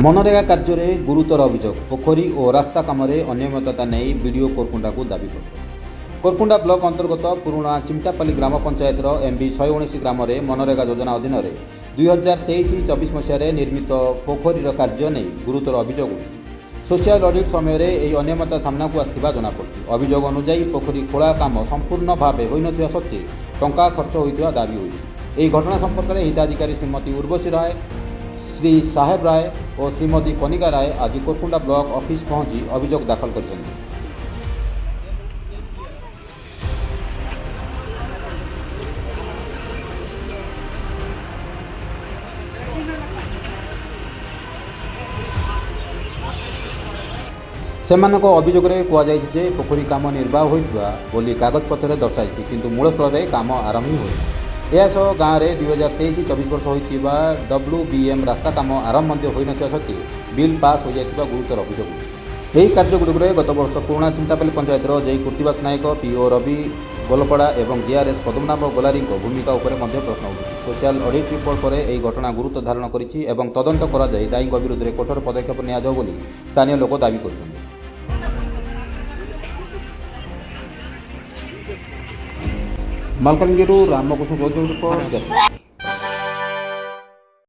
मनरेगा कार्य में गुरुतर अभियोग पोखरी और रास्ता कम अनियमितता नहीं बीडीओ कोरकुंडा को दाबीपत्र। कोरकुंडा ब्लॉक अंतर्गत पुराणा चिमटापाली ग्राम पंचायतर एमबी 119 ग्राम में मनरेगा योजना अधीन 2023-24 मसीह निर्मित पोखरी कार्य नहीं गुरुतर अभियोग उठी। सोशल ऑडिट समय यह अनियमितता सामना को आसवा जमापड़ी। अभियोग अनुजाई पोखरी खोला काम संपूर्ण भाव हो सत्वे टंका खर्च होता दाबी होती। घटना संपर्क में हिताधिकारी श्रीमती उर्वशी राय, श्री साहेब राय और श्रीमती कनिका राय आज कोरकुंडा ब्लॉक ऑफिस पहुंची अभियोग दाखल कर अभियोग कहुई पोखरी काम निर्वाह होता बोली कागजपत्र दर्शाई किंतु मूल स्थल में काम आरंभ हो यह गाँव में 2023-24 वर्ष होता WBM रास्ता काम आरंभ हो सत्वे बिल पास हो जाता गुरुतर अभियोग। यही कार्यगुड़िक गत वर्ष पुराणा चिंतापाली पंचायतर जय कृतिवास नायक, पीओ रवि गोलपड़ा और जीआरएस पद्मनाभ गोलारी भूमिका उपर प्रश्न उठुଛି। सोशल ऑडिट रिपोर्ट पर यह घटना गुरुत्व धारण करिछि एवं तदंत करा जाय दायीଙ୍କ विरुद्ध में कठोर पदक्षेप निया जाओ बोली स्थानीय लोक दाबी करछन्ति। मालकानगिरी रामकृष्ण चौधरी रिपोर्ट।